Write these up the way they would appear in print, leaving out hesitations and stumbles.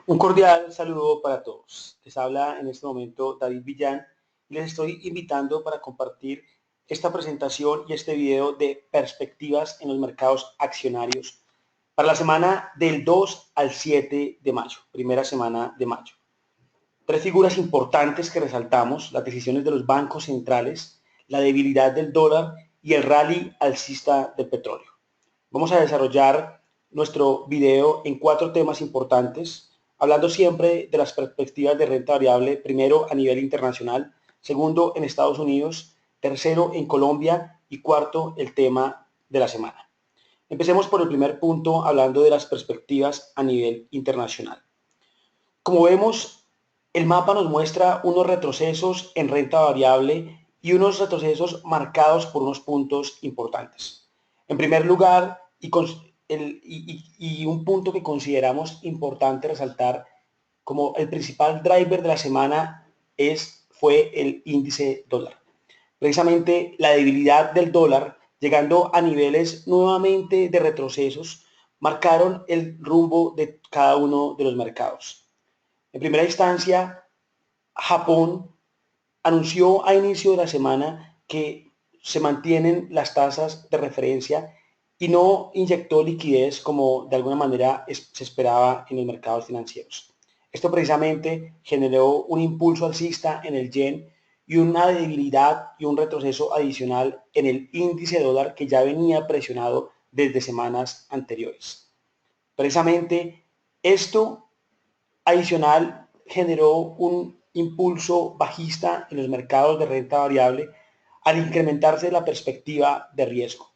Un cordial saludo para todos. Les habla en este momento David Villán y les estoy invitando para compartir esta presentación y este video de perspectivas en los mercados accionarios para la semana del 2 al 7 de mayo, primera semana de mayo. Tres figuras importantes que resaltamos: las decisiones de los bancos centrales, la debilidad del dólar y el rally alcista del petróleo. Vamos a desarrollar nuestro video en cuatro temas importantes, hablando siempre de las perspectivas de renta variable, primero a nivel internacional, segundo en Estados Unidos, tercero en Colombia y cuarto el tema de la semana. Empecemos por el primer punto, hablando de las perspectivas a nivel internacional. Como vemos, el mapa nos muestra unos retrocesos en renta variable y unos retrocesos marcados por unos puntos importantes. En primer lugar, y un punto que consideramos importante resaltar como el principal driver de la semana fue el índice dólar. Precisamente la debilidad del dólar, llegando a niveles nuevamente de retrocesos, marcaron el rumbo de cada uno de los mercados. En primera instancia, Japón anunció a inicio de la semana que se mantienen las tasas de referencia y no inyectó liquidez como de alguna manera se esperaba en los mercados financieros. Esto precisamente generó un impulso alcista en el yen y una debilidad y un retroceso adicional en el índice dólar, que ya venía presionado desde semanas anteriores. Precisamente esto adicional generó un impulso bajista en los mercados de renta variable al incrementarse la perspectiva de riesgo.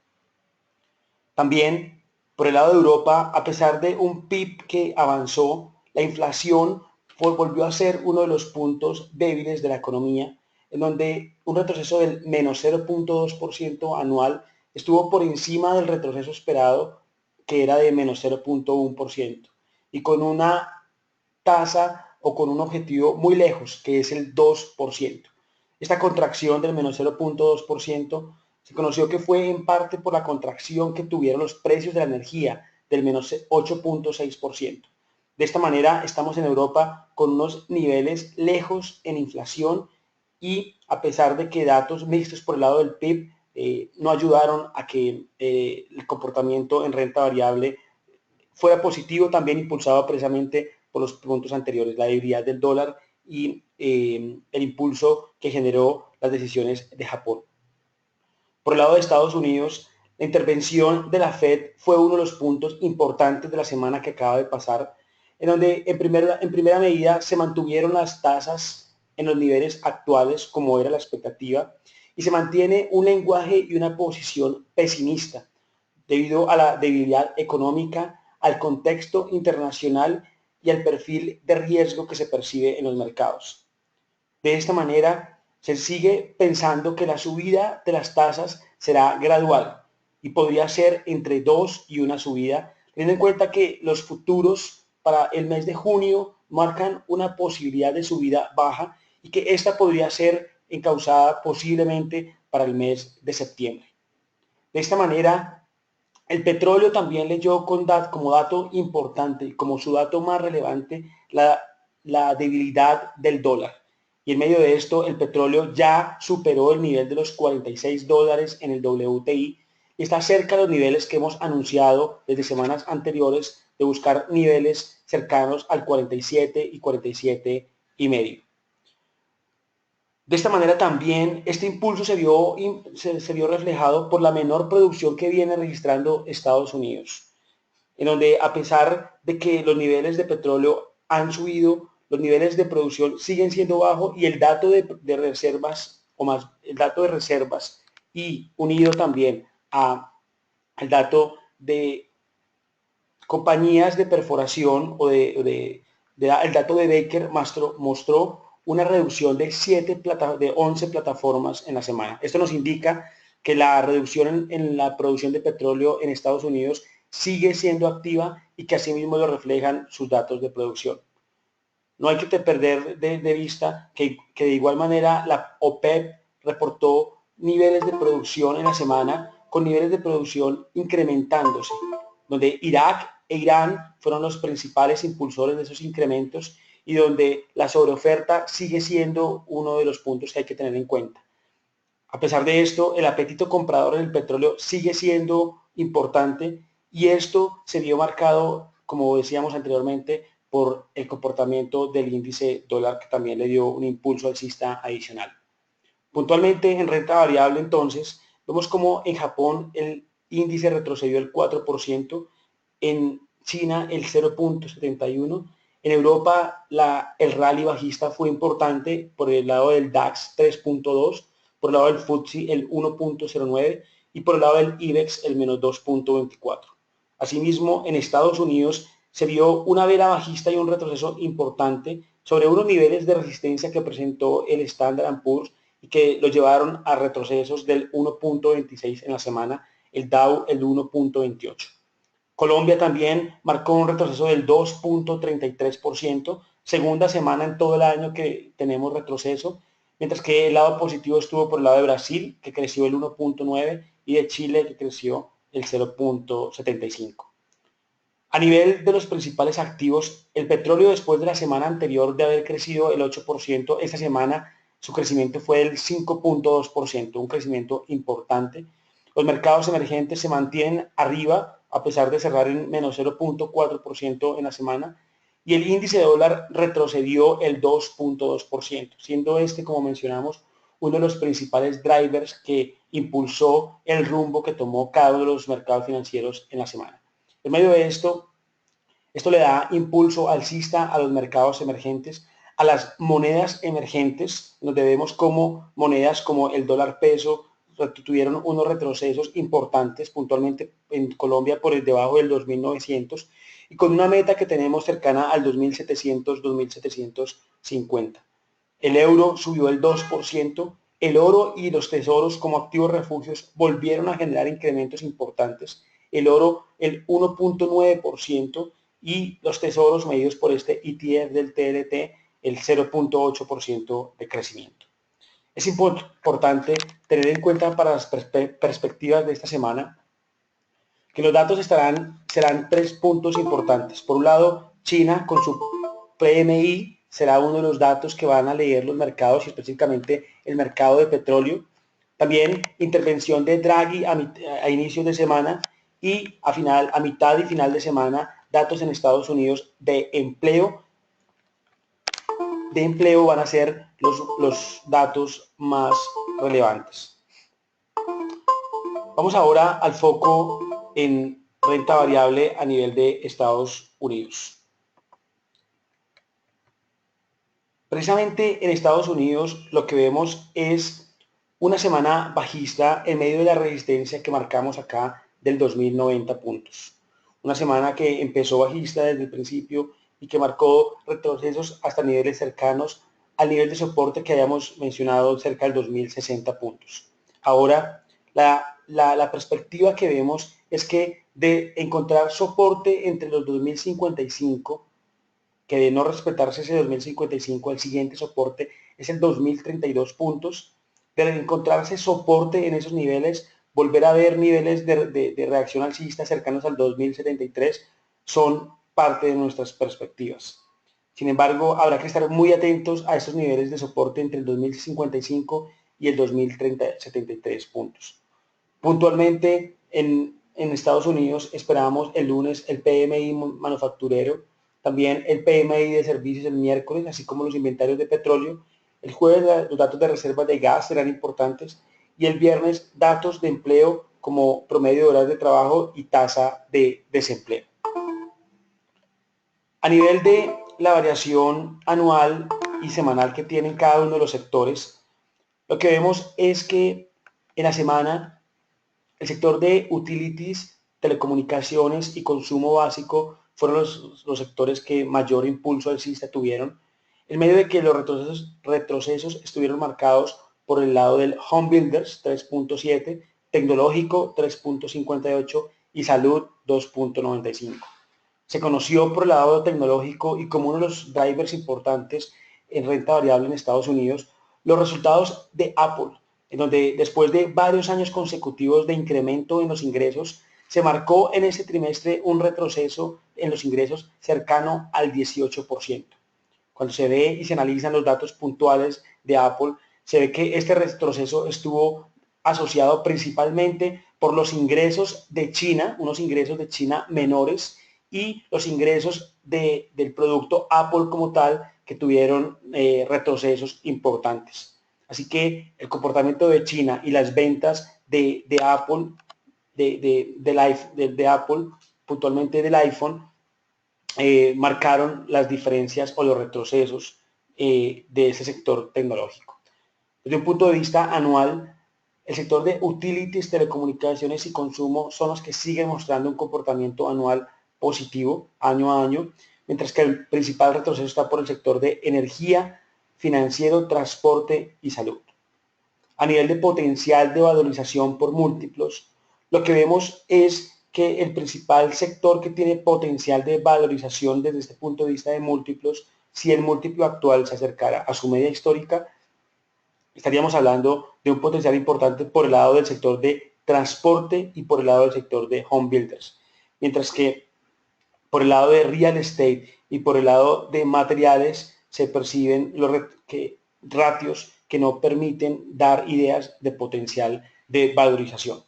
También, por el lado de Europa, a pesar de un PIB que avanzó, la inflación volvió a ser uno de los puntos débiles de la economía, en donde un retroceso del menos 0.2% anual estuvo por encima del retroceso esperado, que era de menos 0.1%, y con una tasa o con un objetivo muy lejos, que es el 2%. Esta contracción del menos 0.2% se conoció que fue en parte por la contracción que tuvieron los precios de la energía, del menos 8.6%. De esta manera estamos en Europa con unos niveles lejos en inflación, y a pesar de que datos mixtos por el lado del PIB no ayudaron a que el comportamiento en renta variable fuera positivo, también impulsado precisamente por los puntos anteriores, la debilidad del dólar y el impulso que generó las decisiones de Japón. Por el lado de Estados Unidos, la intervención de la Fed fue uno de los puntos importantes de la semana que acaba de pasar, en donde en primera medida se mantuvieron las tasas en los niveles actuales, como era la expectativa, y se mantiene un lenguaje y una posición pesimista debido a la debilidad económica, al contexto internacional y al perfil de riesgo que se percibe en los mercados. De esta manera, se sigue pensando que la subida de las tasas será gradual y podría ser entre 2 y una subida, teniendo en cuenta que los futuros para el mes de junio marcan una posibilidad de subida baja y que esta podría ser encauzada posiblemente para el mes de septiembre. De esta manera, el petróleo también leyó como dato importante, como su dato más relevante, la debilidad del dólar. Y en medio de esto, el petróleo ya superó el nivel de los 46 dólares en el WTI y está cerca de los niveles que hemos anunciado desde semanas anteriores, de buscar niveles cercanos al 47 y 47 y medio. De esta manera también este impulso se vio reflejado por la menor producción que viene registrando Estados Unidos, en donde a pesar de que los niveles de petróleo han subido, los niveles de producción siguen siendo bajos, y el dato de reservas, o más el dato de reservas, y unido también al dato de compañías de perforación el dato de Baker mostró una reducción de 11 plataformas en la semana. Esto nos indica que la reducción en la producción de petróleo en Estados Unidos sigue siendo activa y que asimismo lo reflejan sus datos de producción. No hay que perder de vista que de igual manera la OPEP reportó niveles de producción en la semana, con niveles de producción incrementándose, donde Irak e Irán fueron los principales impulsores de esos incrementos y donde la sobreoferta sigue siendo uno de los puntos que hay que tener en cuenta. A pesar de esto, el apetito comprador en el petróleo sigue siendo importante y esto se vio marcado, como decíamos anteriormente, por el comportamiento del índice dólar que también le dio un impulso alcista adicional. Puntualmente en renta variable entonces, vemos como en Japón el índice retrocedió el 4%, en China el 0.71%, en Europa el rally bajista fue importante por el lado del DAX 3.2%, por el lado del FTSE el 1.09% y por el lado del IBEX el menos 2.24%. Asimismo, en Estados Unidos se vio una vela bajista y un retroceso importante sobre unos niveles de resistencia que presentó el Standard & Poor's y que lo llevaron a retrocesos del 1.26 en la semana, el Dow el 1.28. Colombia también marcó un retroceso del 2.33%, segunda semana en todo el año que tenemos retroceso, mientras que el lado positivo estuvo por el lado de Brasil, que creció el 1.9%, y de Chile, que creció el 0.75%. A nivel de los principales activos, el petróleo después de la semana anterior de haber crecido el 8%, esta semana su crecimiento fue del 5.2%, un crecimiento importante. Los mercados emergentes se mantienen arriba a pesar de cerrar en menos 0.4% en la semana y el índice de dólar retrocedió el 2.2%, siendo este, como mencionamos, uno de los principales drivers que impulsó el rumbo que tomó cada uno de los mercados financieros en la semana. En medio de esto le da impulso alcista a los mercados emergentes, a las monedas emergentes, donde vemos como monedas como el dólar peso tuvieron unos retrocesos importantes, puntualmente en Colombia por debajo del 2.900 y con una meta que tenemos cercana al 2.700, 2.750. El euro subió el 2%, el oro y los tesoros como activos refugios volvieron a generar incrementos importantes, el oro el 1.9% y los tesoros medidos por este ETF del TLT el 0.8% de crecimiento. Es importante tener en cuenta para las perspectivas de esta semana que los datos serán 3 puntos importantes. Por un lado, China con su PMI será uno de los datos que van a leer los mercados y específicamente el mercado de petróleo. También intervención de Draghi a inicios de semana y a mitad y final de semana datos en Estados Unidos de empleo van a ser los datos más relevantes. Vamos ahora al foco en renta variable a nivel de Estados Unidos. Precisamente en Estados Unidos lo que vemos es una semana bajista en medio de la resistencia que marcamos acá del 2090 puntos. Una semana que empezó bajista desde el principio y que marcó retrocesos hasta niveles cercanos al nivel de soporte que habíamos mencionado cerca del 2060 puntos. Ahora, la perspectiva que vemos es que de encontrar soporte entre los 2055, que de no respetarse ese 2055, el siguiente soporte es el 2032 puntos, de encontrarse soporte en esos niveles, volver a ver niveles de reacción alcista cercanos al 2073 son parte de nuestras perspectivas. Sin embargo, habrá que estar muy atentos a esos niveles de soporte entre el 2055 y el 2073 puntos. Puntualmente, en Estados Unidos esperamos el lunes el PMI manufacturero, también el PMI de servicios el miércoles, así como los inventarios de petróleo. El jueves los datos de reservas de gas serán importantes y el viernes datos de empleo como promedio de horas de trabajo y tasa de desempleo. A nivel de la variación anual y semanal que tienen cada uno de los sectores, lo que vemos es que en la semana el sector de utilities, telecomunicaciones y consumo básico fueron los sectores que mayor impulso alcista tuvieron, en medio de que los retrocesos estuvieron marcados por el lado del Home Builders 3.7, tecnológico 3.58 y salud 2.95. Se conoció por el lado tecnológico y como uno de los drivers importantes en renta variable en Estados Unidos, los resultados de Apple, en donde después de varios años consecutivos de incremento en los ingresos, se marcó en ese trimestre un retroceso en los ingresos cercano al 18%. Cuando se ve y se analizan los datos puntuales de Apple, se ve que este retroceso estuvo asociado principalmente por los ingresos de China, unos ingresos de China menores, y los ingresos del producto Apple como tal, que tuvieron retrocesos importantes. Así que el comportamiento de China y las ventas de Apple, de Apple, puntualmente del iPhone, marcaron las diferencias o los retrocesos de ese sector tecnológico. Desde un punto de vista anual, el sector de utilities, telecomunicaciones y consumo son los que siguen mostrando un comportamiento anual positivo año a año, mientras que el principal retroceso está por el sector de energía, financiero, transporte y salud. A nivel de potencial de valorización por múltiplos, lo que vemos es que el principal sector que tiene potencial de valorización desde este punto de vista de múltiplos, si el múltiplo actual se acercara a su media histórica, estaríamos hablando de un potencial importante por el lado del sector de transporte y por el lado del sector de home builders. Mientras que por el lado de real estate y por el lado de materiales se perciben los ratios que no permiten dar ideas de potencial de valorización.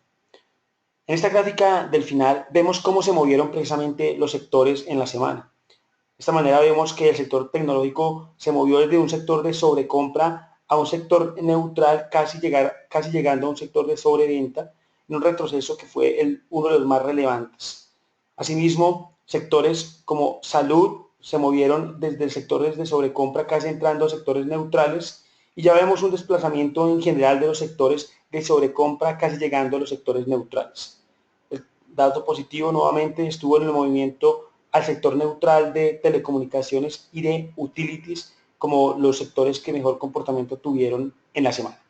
En esta gráfica del final vemos cómo se movieron precisamente los sectores en la semana. De esta manera vemos que el sector tecnológico se movió desde un sector de sobrecompra a un sector neutral, casi llegando a un sector de sobreventa, en un retroceso que fue uno de los más relevantes. Asimismo, sectores como salud se movieron desde el sector de sobrecompra, casi entrando a sectores neutrales, y ya vemos un desplazamiento en general de los sectores de sobrecompra, casi llegando a los sectores neutrales. El dato positivo nuevamente estuvo en el movimiento al sector neutral de telecomunicaciones y de utilities como los sectores que mejor comportamiento tuvieron en la semana.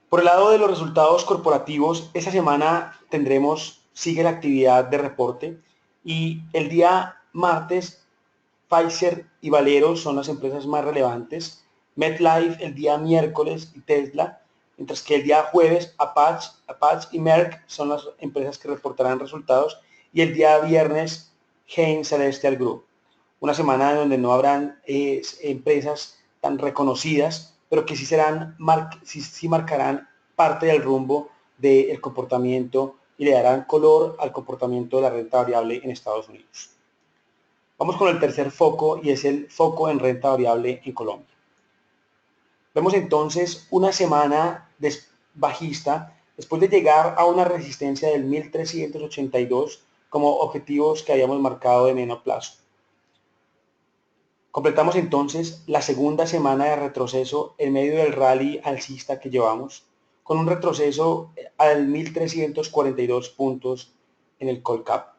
Por el lado de los resultados corporativos, esta semana sigue la actividad de reporte y el día martes Pfizer y Valero son las empresas más relevantes, MetLife el día miércoles y Tesla, mientras que el día jueves Apache y Merck son las empresas que reportarán resultados y el día viernes Hain Celestial Group. Una semana en donde no habrán empresas tan reconocidas, pero que sí marcarán parte del rumbo del comportamiento y le darán color al comportamiento de la renta variable en Estados Unidos. Vamos con el tercer foco y es el foco en renta variable en Colombia. Vemos entonces una semana bajista después de llegar a una resistencia del 1382 como objetivos que habíamos marcado de mediano plazo. Completamos entonces la segunda semana de retroceso en medio del rally alcista que llevamos, con un retroceso al 1342 puntos en el Colcap.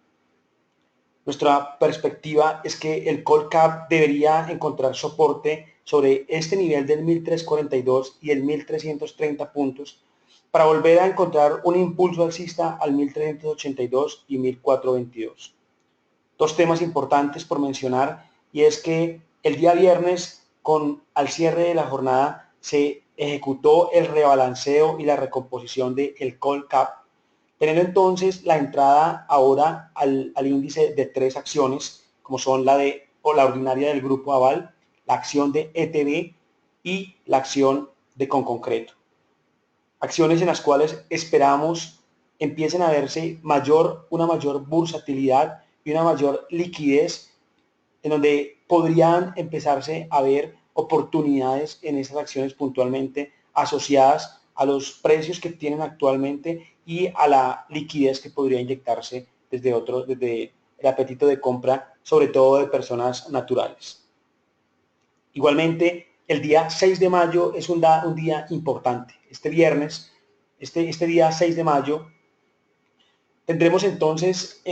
Nuestra perspectiva es que el Colcap debería encontrar soporte sobre este nivel del 1342 y el 1330 puntos para volver a encontrar un impulso alcista al 1382 y 1422. Dos temas importantes por mencionar, y es que el día viernes, al cierre de la jornada, se ejecutó el rebalanceo y la recomposición del Colcap, teniendo entonces la entrada ahora al índice de tres acciones, como son la ordinaria del Grupo Aval, la acción de ETB y la acción de Conconcreto. Acciones en las cuales esperamos empiecen a verse una mayor bursatilidad y una mayor liquidez, en donde podrían empezarse a ver oportunidades en esas acciones puntualmente asociadas a los precios que tienen actualmente y a la liquidez que podría inyectarse desde el apetito de compra, sobre todo de personas naturales. Igualmente, el día 6 de mayo es un día importante. Este viernes, este día 6 de mayo, tendremos entonces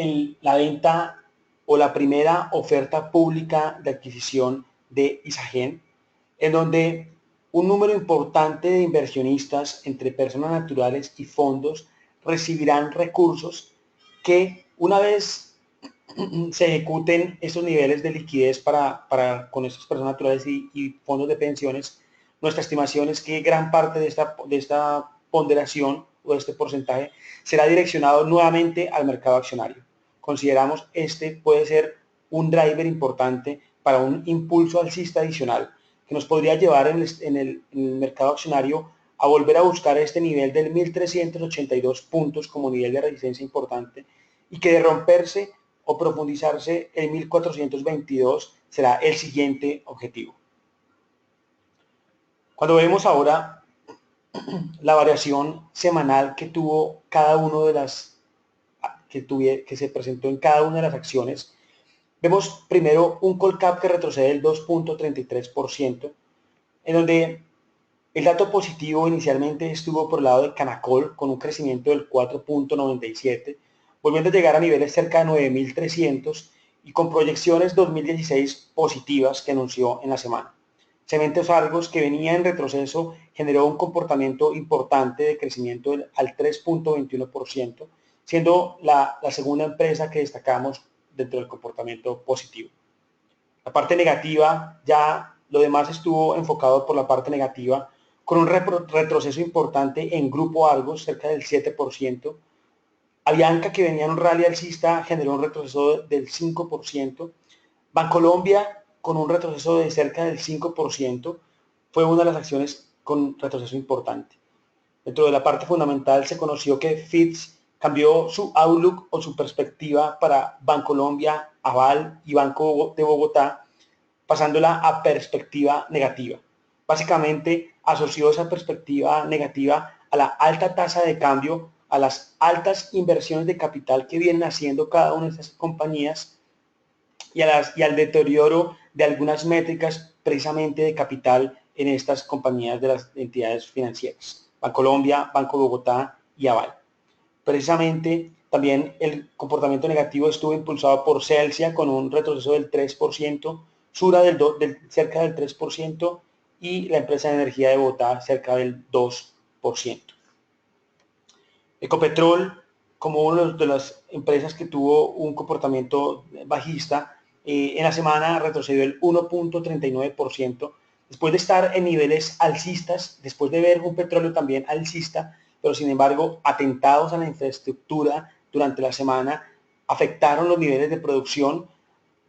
la venta o la primera oferta pública de adquisición de Isagen, en donde un número importante de inversionistas entre personas naturales y fondos recibirán recursos que una vez se ejecuten esos niveles de liquidez con estas personas naturales y fondos de pensiones, nuestra estimación es que gran parte de esta ponderación o de este porcentaje será direccionado nuevamente al mercado accionario. Consideramos este puede ser un driver importante para un impulso alcista adicional que nos podría llevar en el mercado accionario a volver a buscar este nivel del 1.382 puntos como nivel de resistencia importante y que de romperse o profundizarse en 1.422 será el siguiente objetivo. Cuando vemos ahora la variación semanal que tuvo cada uno de las que se presentó en cada una de las acciones, vemos primero un Colcap que retrocede el 2.33%, en donde el dato positivo inicialmente estuvo por el lado de Canacol con un crecimiento del 4.97, volviendo a llegar a niveles cerca de 9.300 y con proyecciones 2016 positivas que anunció en la semana. Cementos Argos, que venía en retroceso, generó un comportamiento importante de crecimiento al 3.21%, siendo la segunda empresa que destacamos dentro del comportamiento positivo. La parte negativa, ya lo demás estuvo enfocado por la parte negativa, con un retroceso importante en Grupo Argos, cerca del 7%. Avianca, que venía en un rally alcista, generó un retroceso del 5%. Bancolombia, con un retroceso de cerca del 5%, fue una de las acciones con retroceso importante. Dentro de la parte fundamental se conoció que Fitch cambió su outlook o su perspectiva para Bancolombia, Aval y Banco de Bogotá, pasándola a perspectiva negativa. Básicamente asoció esa perspectiva negativa a la alta tasa de cambio, a las altas inversiones de capital que vienen haciendo cada una de estas compañías y al deterioro de algunas métricas precisamente de capital en estas compañías de las entidades financieras, Bancolombia, Banco Bogotá y Aval. Precisamente también el comportamiento negativo estuvo impulsado por Celsia con un retroceso del 3%, Sura cerca del 3% y la empresa de energía de Bogotá cerca del 2%. Ecopetrol, como una de las empresas que tuvo un comportamiento bajista, en la semana retrocedió el 1.39%, después de estar en niveles alcistas, después de ver un petróleo también alcista, pero sin embargo atentados a la infraestructura durante la semana afectaron los niveles de producción.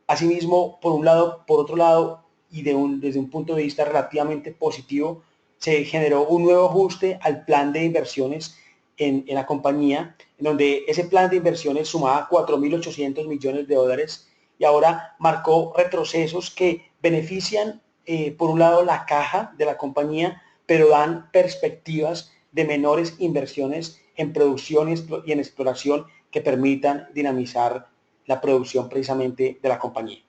Asimismo, por otro lado, y desde un punto de vista relativamente positivo, se generó un nuevo ajuste al plan de inversiones en la compañía, en donde ese plan de inversiones sumaba 4.800 millones de dólares y ahora marcó retrocesos que benefician, por un lado, la caja de la compañía, pero dan perspectivas de menores inversiones en producción y en exploración que permitan dinamizar la producción precisamente de la compañía.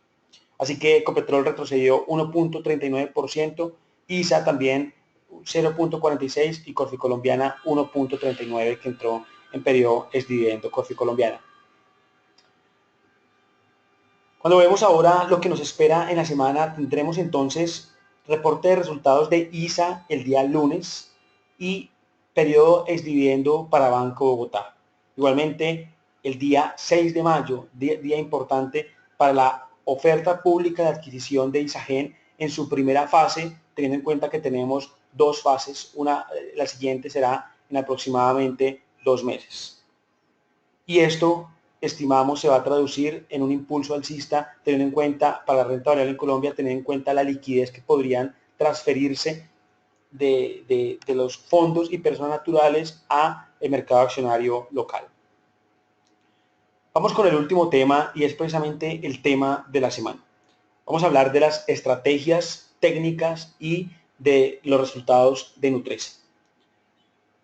Así que Ecopetrol retrocedió 1.39%, ISA también 0.46% y Corficolombiana 1.39%, que entró en periodo ex dividendo Corficolombiana. Cuando vemos ahora lo que nos espera en la semana, tendremos entonces reporte de resultados de ISA el día lunes y periodo ex dividendo para Banco Bogotá. Igualmente, el día 6 de mayo, día importante para la oferta pública de adquisición de Isagen en su primera fase, teniendo en cuenta que tenemos dos fases. La siguiente será en aproximadamente 2 meses. Y esto, estimamos, se va a traducir en un impulso alcista, teniendo en cuenta, para la renta variable en Colombia, teniendo en cuenta la liquidez que podrían transferirse de los fondos y personas naturales a el mercado accionario local. Vamos con el último tema y es precisamente el tema de la semana. Vamos a hablar de las estrategias técnicas y de los resultados de Nutresa.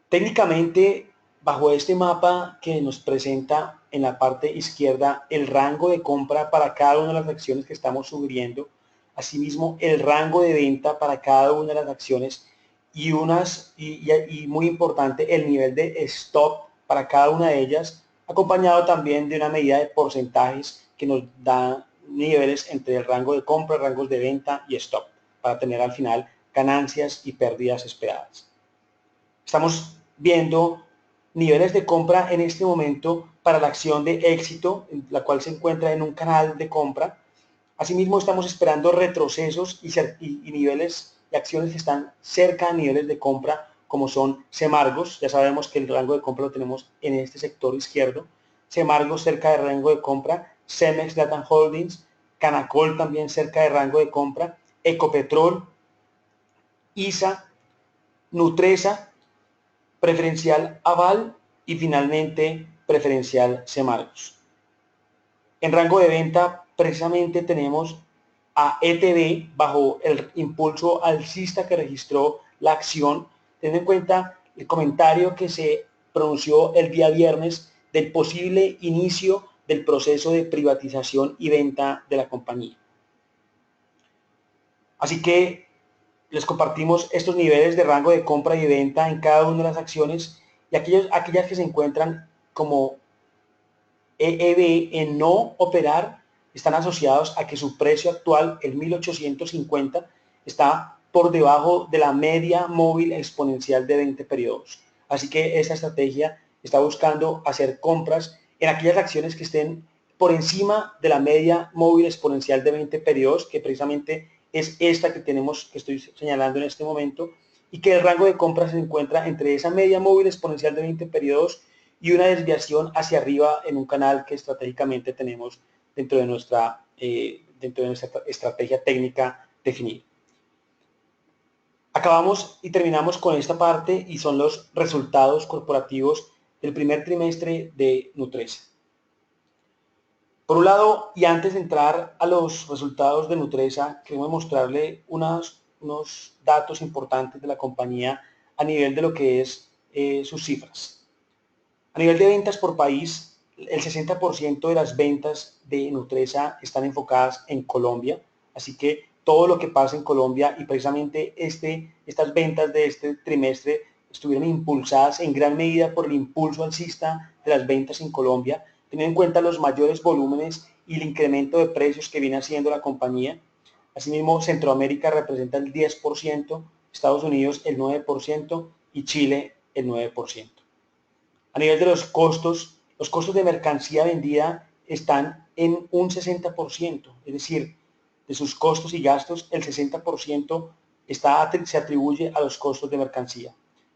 Técnicamente, bajo este mapa que nos presenta en la parte izquierda el rango de compra para cada una de las acciones que estamos sugiriendo, asimismo el rango de venta para cada una de las acciones y muy importante el nivel de stop para cada una de ellas, acompañado también de una medida de porcentajes que nos da niveles entre el rango de compra, rangos de venta y stop, para tener al final ganancias y pérdidas esperadas. Estamos viendo niveles de compra en este momento para la acción de Éxito, la cual se encuentra en un canal de compra. Asimismo, estamos esperando retrocesos y niveles y acciones que están cerca de niveles de compra, como son Semargos. Ya sabemos que el rango de compra lo tenemos en este sector izquierdo. Semargos cerca del rango de compra, Cemex Data Holdings, Canacol también cerca del rango de compra, Ecopetrol, ISA, Nutresa, preferencial Aval y finalmente preferencial Semargos. En rango de venta precisamente tenemos a ETB bajo el impulso alcista que registró la acción, teniendo en cuenta el comentario que se pronunció el día viernes del posible inicio del proceso de privatización y venta de la compañía. Así que les compartimos estos niveles de rango de compra y venta en cada una de las acciones y aquellas que se encuentran como EEB en no operar están asociados a que su precio actual, el 1850, está por debajo de la media móvil exponencial de 20 periodos. Así que esta estrategia está buscando hacer compras en aquellas acciones que estén por encima de la media móvil exponencial de 20 periodos, que precisamente es esta que estoy señalando en este momento, y que el rango de compra se encuentra entre esa media móvil exponencial de 20 periodos y una desviación hacia arriba en un canal que estratégicamente tenemos dentro de nuestra estrategia técnica definida. Acabamos y terminamos con esta parte y son los resultados corporativos del primer trimestre de Nutresa. Por un lado, y antes de entrar a los resultados de Nutresa, queremos mostrarle unos datos importantes de la compañía a nivel de lo que es sus cifras. A nivel de ventas por país, el 60% de las ventas de Nutresa están enfocadas en Colombia, así que todo lo que pasa en Colombia y precisamente estas ventas de este trimestre estuvieron impulsadas en gran medida por el impulso alcista de las ventas en Colombia, teniendo en cuenta los mayores volúmenes y el incremento de precios que viene haciendo la compañía. Asimismo, Centroamérica representa el 10%, Estados Unidos el 9% y Chile el 9%. A nivel de los costos de mercancía vendida están en un 60%, es decir, de sus costos y gastos, el 60% se atribuye a los costos de mercancía.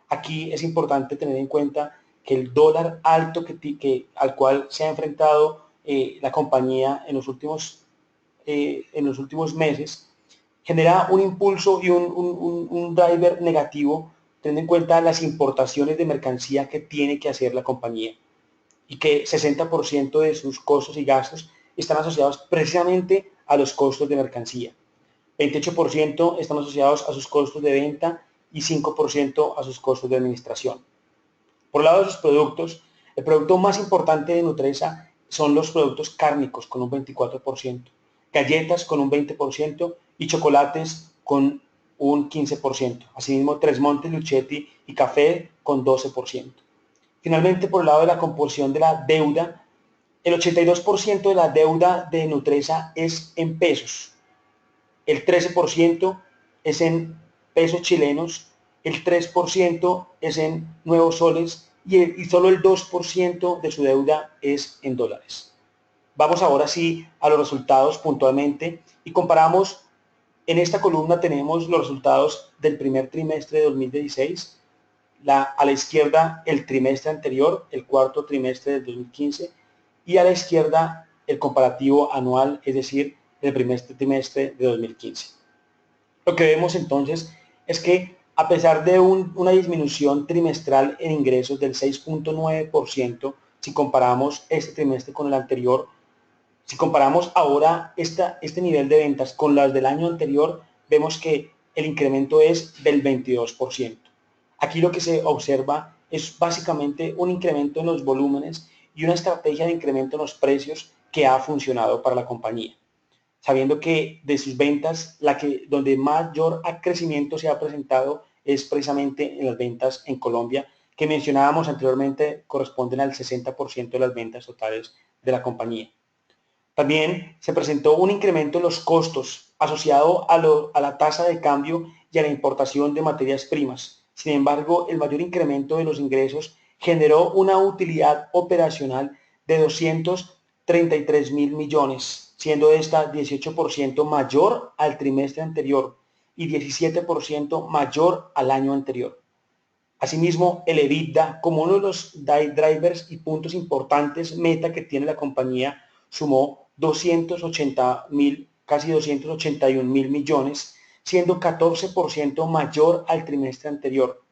Aquí es importante tener en cuenta que el dólar alto al cual se ha enfrentado la compañía en los últimos meses genera un impulso y un driver negativo, teniendo en cuenta las importaciones de mercancía que tiene que hacer la compañía y que 60% de sus costos y gastos están asociados precisamente a los costos de mercancía. 28% están asociados a sus costos de venta y 5% a sus costos de administración. Por el lado de sus productos, el producto más importante de Nutresa son los productos cárnicos con un 24%, galletas con un 20% y chocolates con un 15%. Asimismo, Tres Montes, Luchetti y café con 12%. Finalmente, por el lado de la composición de la deuda, el 82% de la deuda de Nutresa es en pesos, el 13% es en pesos chilenos, el 3% es en nuevos soles y solo el 2% de su deuda es en dólares. Vamos ahora sí a los resultados puntualmente y comparamos. En esta columna tenemos los resultados del primer trimestre de 2016, a la izquierda el trimestre anterior, el cuarto trimestre del 2015, y a la izquierda el comparativo anual, es decir, el primer trimestre de 2015. Lo que vemos entonces es que a pesar de una disminución trimestral en ingresos del 6.9%, si comparamos este trimestre con el anterior, si comparamos ahora este nivel de ventas con las del año anterior, vemos que el incremento es del 22%. Aquí lo que se observa es básicamente un incremento en los volúmenes y una estrategia de incremento en los precios que ha funcionado para la compañía, sabiendo que de sus ventas, donde mayor crecimiento se ha presentado es precisamente en las ventas en Colombia, que mencionábamos anteriormente corresponden al 60% de las ventas totales de la compañía. También se presentó un incremento en los costos asociado a la tasa de cambio y a la importación de materias primas. Sin embargo, el mayor incremento de los ingresos generó una utilidad operacional de 233.000 millones, siendo esta 18% mayor al trimestre anterior y 17% mayor al año anterior. Asimismo, el EBITDA, como uno de los drivers y puntos importantes meta que tiene la compañía, sumó 280.000, casi 281.000 millones, siendo 14% mayor al trimestre anterior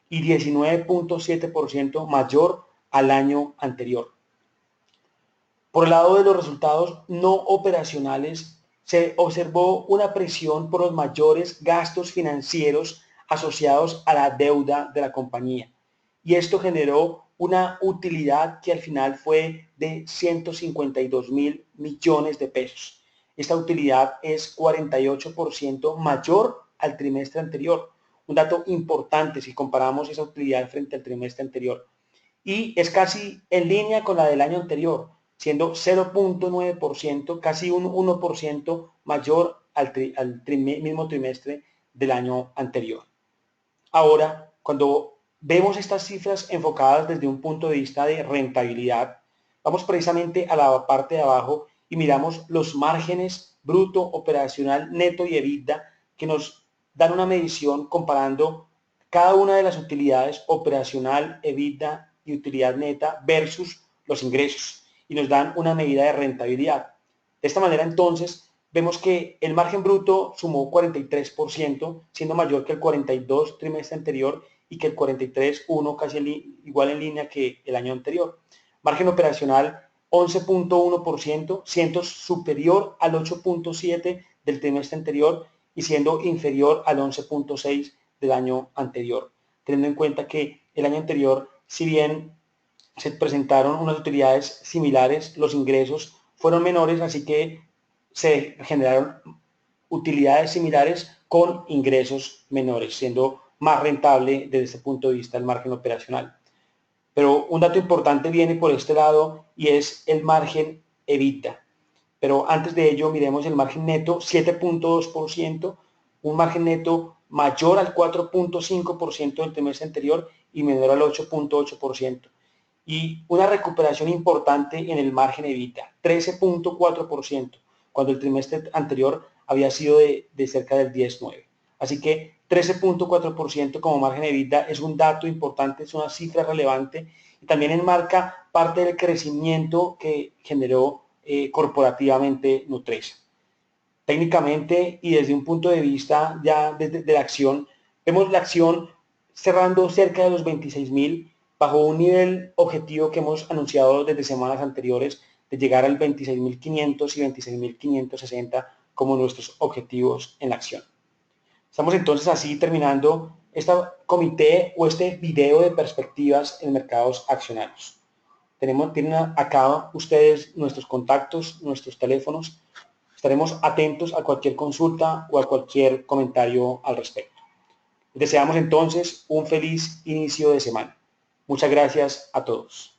y 19.7% mayor al año anterior. Por el lado de los resultados no operacionales, se observó una presión por los mayores gastos financieros asociados a la deuda de la compañía. Y esto generó una utilidad que al final fue de 152.000 millones de pesos. Esta utilidad es 48% mayor al trimestre anterior. Un dato importante si comparamos esa utilidad frente al trimestre anterior. Y es casi en línea con la del año anterior, siendo 0.9%, casi un 1% mayor al mismo trimestre del año anterior. Ahora, cuando vemos estas cifras enfocadas desde un punto de vista de rentabilidad, vamos precisamente a la parte de abajo y miramos los márgenes bruto, operacional, neto y EBITDA que nos dan una medición comparando cada una de las utilidades operacional, EBITDA y utilidad neta versus los ingresos y nos dan una medida de rentabilidad. De esta manera, entonces, vemos que el margen bruto sumó 43%, siendo mayor que el 42% trimestre anterior y que el 43.1% casi igual en línea que el año anterior. Margen operacional 11.1%, siendo superior al 8.7% del trimestre anterior y siendo inferior al 11.6% del año anterior. Teniendo en cuenta que el año anterior, si bien se presentaron unas utilidades similares, los ingresos fueron menores, así que se generaron utilidades similares con ingresos menores, siendo más rentable desde ese punto de vista el margen operacional. Pero un dato importante viene por este lado y es el margen EBITDA. Pero antes de ello miremos el margen neto, 7.2%, un margen neto mayor al 4.5% del trimestre anterior y menor al 8.8%. Y una recuperación importante en el margen EBITDA, 13.4%, cuando el trimestre anterior había sido de cerca del 10.9%. Así que 13.4% como margen EBITDA es un dato importante, es una cifra relevante y también enmarca parte del crecimiento que generó corporativamente Nutresa. Técnicamente y desde un punto de vista ya de la acción, vemos la acción cerrando cerca de los 26.000 bajo un nivel objetivo que hemos anunciado desde semanas anteriores de llegar al 26.500 y 26.560 como nuestros objetivos en la acción. Estamos entonces así terminando este comité o este video de perspectivas en mercados accionarios. Tienen acá ustedes nuestros contactos, nuestros teléfonos. Estaremos atentos a cualquier consulta o a cualquier comentario al respecto. Deseamos entonces un feliz inicio de semana. Muchas gracias a todos.